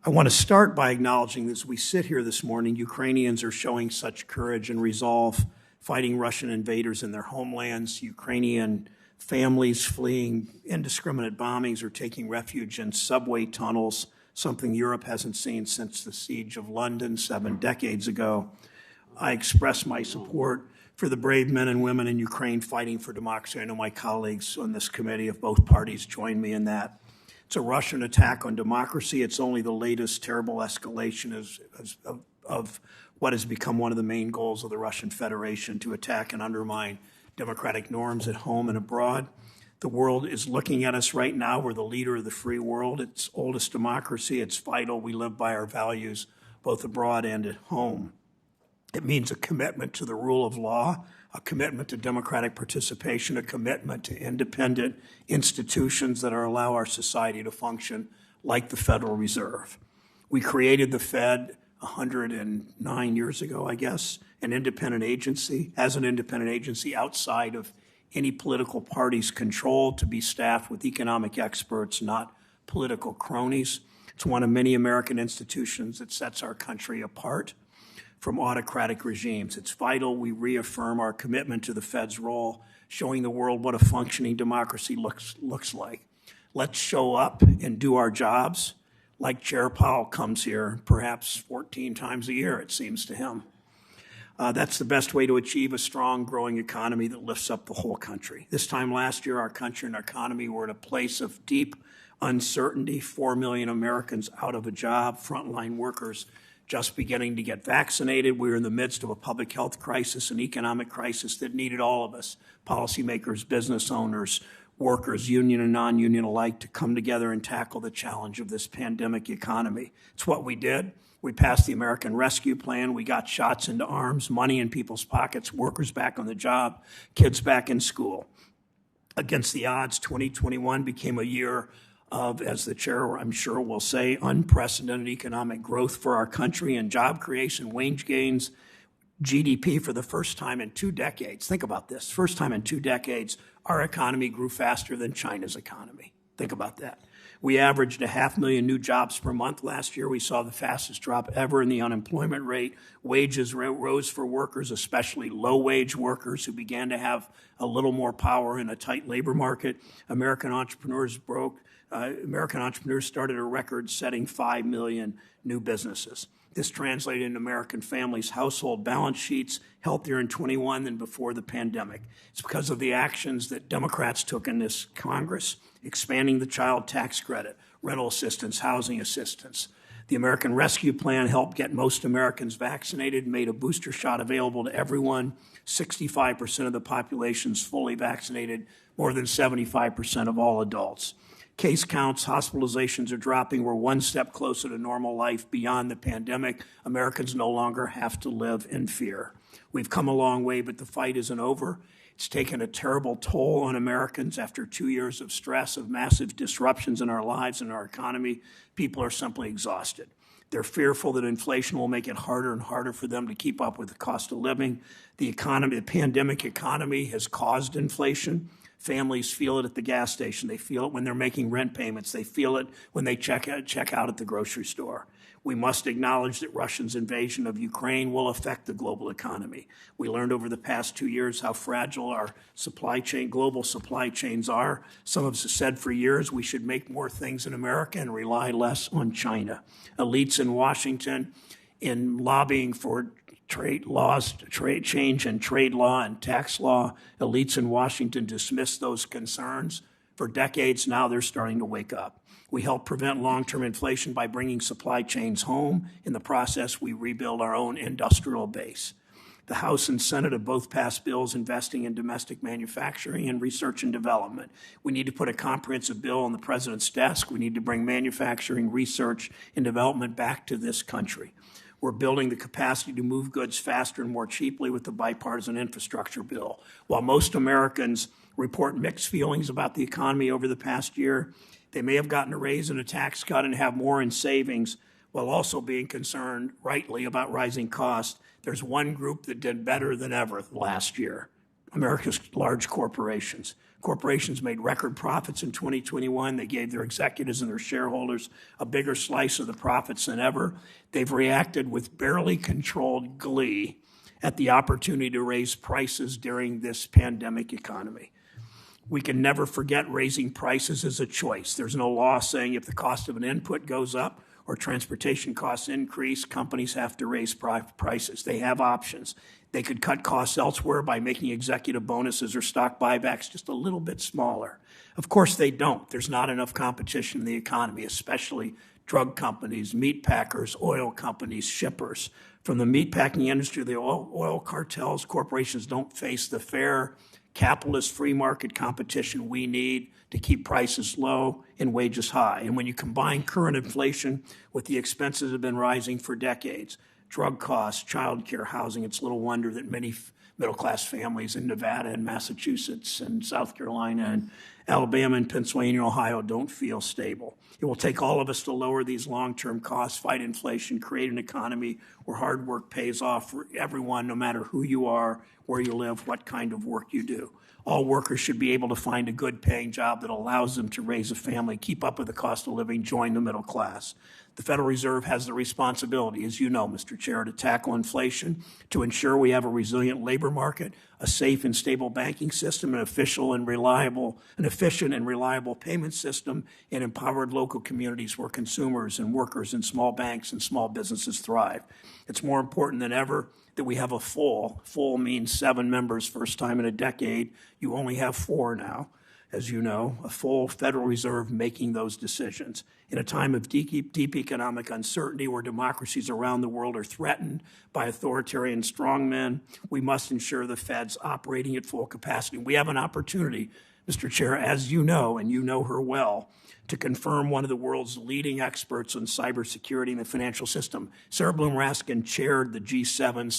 I want to start by acknowledging that as we sit here this morning, Ukrainians are showing such courage and resolve, fighting Russian invaders in their homelands. Ukrainian families fleeing indiscriminate bombings or taking refuge in subway tunnels, something Europe hasn't seen since the siege of London 7 decades ago. I express my support for the brave men and women in Ukraine fighting for democracy. I know my colleagues on this committee of both parties join me in that. It's a Russian attack on democracy. It's only the latest terrible escalation of what has become one of the main goals of the Russian Federation, to attack and undermine democratic norms at home and abroad. The world is looking at us right now. We're the leader of the free world. It's oldest democracy. It's vital. We live by our values, both abroad and at home. It means a commitment to the rule of law, a commitment to democratic participation, a commitment to independent institutions that allow our society to function like the Federal Reserve. We created the Fed 109 years ago, I guess, an independent agency, as an independent agency outside of any political party's control, to be staffed with economic experts, not political cronies. It's one of many American institutions that sets our country apart from autocratic regimes. It's vital we reaffirm our commitment to the Fed's role, showing the world what a functioning democracy looks like. Let's show up and do our jobs like Chair Powell comes here perhaps 14 times a year, it seems to him. That's the best way to achieve a strong, growing economy that lifts up the whole country. This time last year, our country and our economy were at a place of deep uncertainty. 4 million Americans out of a job, frontline workers just beginning to get vaccinated. We were in the midst of a public health crisis, an economic crisis that needed all of us, policymakers, business owners, workers, union and non-union alike, to come together and tackle the challenge of this pandemic economy. It's what we did. We passed the American Rescue Plan. We got shots into arms, money in people's pockets, workers back on the job, kids back in school. Against the odds, 2021 became a year of, as the chair I'm sure will say, unprecedented economic growth for our country and job creation, wage gains, GDP for the first time in 2 decades. Think about this. First time in 2 decades, our economy grew faster than China's economy. Think about that. We averaged 500,000 new jobs per month last year. We saw the fastest drop ever in the unemployment rate. Wages rose for workers, especially low-wage workers who began to have a little more power in a tight labor market. American entrepreneurs started a record-setting 5 million new businesses. This translated into American families' household balance sheets healthier in 21 than before the pandemic. It's because of the actions that Democrats took in this Congress, expanding the child tax credit, rental assistance, housing assistance. The American Rescue Plan helped get most Americans vaccinated, made a booster shot available to everyone. 65% of the population is fully vaccinated, more than 75% of all adults. Case counts, hospitalizations are dropping. We're one step closer to normal life beyond the pandemic. Americans no longer have to live in fear. We've come a long way, but the fight isn't over. It's taken a terrible toll on Americans after 2 years of stress, of massive disruptions in our lives and our economy. People are simply exhausted. They're fearful that inflation will make it harder and harder for them to keep up with the cost of living. The pandemic economy has caused inflation. Families feel it at the gas station. They feel it when they're making rent payments. They feel it when they check out at the grocery store. We must acknowledge that Russia's invasion of Ukraine will affect the global economy. We learned over the past 2 years how fragile our global supply chains are. Some of us have said for years we should make more things in America and rely less on China. Elites in Washington, in lobbying for trade laws, change in trade law and tax law, elites in Washington dismiss those concerns. For decades now, they're starting to wake up. We help prevent long-term inflation by bringing supply chains home. In the process, we rebuild our own industrial base. The House and Senate have both passed bills investing in domestic manufacturing and research and development. We need to put a comprehensive bill on the president's desk. We need to bring manufacturing, research, and development back to this country. We're building the capacity to move goods faster and more cheaply with the bipartisan infrastructure bill. While most Americans report mixed feelings about the economy over the past year, they may have gotten a raise and a tax cut and have more in savings, while also being concerned, rightly, about rising costs. There's one group that did better than ever last year: America's large corporations. Corporations made record profits in 2021. They gave their executives and their shareholders a bigger slice of the profits than ever. They've reacted with barely controlled glee at the opportunity to raise prices during this pandemic economy. We can never forget raising prices is a choice. There's no law saying if the cost of an input goes up or transportation costs increase, companies have to raise prices. They have options. They could cut costs elsewhere by making executive bonuses or stock buybacks just a little bit smaller. Of course they don't. There's not enough competition in the economy, especially drug companies, meat packers, oil companies, shippers. From the meatpacking industry to the oil cartels, corporations don't face the fair capitalist free market competition we need to keep prices low and wages high. And when you combine current inflation with the expenses that have been rising for decades, drug costs, child care, housing, it's little wonder that many middle-class families in Nevada and Massachusetts and South Carolina and Alabama and Pennsylvania and Ohio don't feel stable. It will take all of us to lower these long-term costs, fight inflation, create an economy where hard work pays off for everyone, no matter who you are, where you live, what kind of work you do. All workers should be able to find a good-paying job that allows them to raise a family, keep up with the cost of living, join the middle class. The Federal Reserve has the responsibility, as you know, Mr. Chair, to tackle inflation, to ensure we have a resilient labor market, a safe and stable banking system, an efficient and reliable payment system, and empowered local communities where consumers and workers and small banks and small businesses thrive. It's more important than ever that we have a full means 7 members, first time in a decade. You only have 4 now, as you know, a full Federal Reserve making those decisions. In a time of deep economic uncertainty where democracies around the world are threatened by authoritarian strongmen, we must ensure the Fed's operating at full capacity. We have an opportunity, Mr. Chair, as you know, and you know her well, to confirm one of the world's leading experts on cybersecurity in the financial system. Sarah Bloom Raskin chaired the G7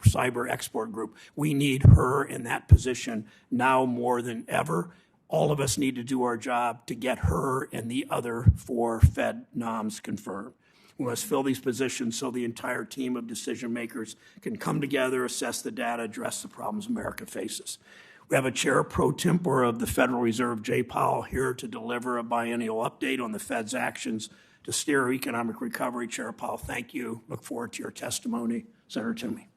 cyber expert group. We need her in that position now more than ever. All of us need to do our job to get her and the other 4 Fed noms confirmed. We must fill these positions so the entire team of decision makers can come together, assess the data, address the problems America faces. We have a chair pro tempore of the Federal Reserve, Jay Powell, here to deliver a biennial update on the Fed's actions to steer economic recovery. Chair Powell, thank you. Look forward to your testimony. Senator Toomey.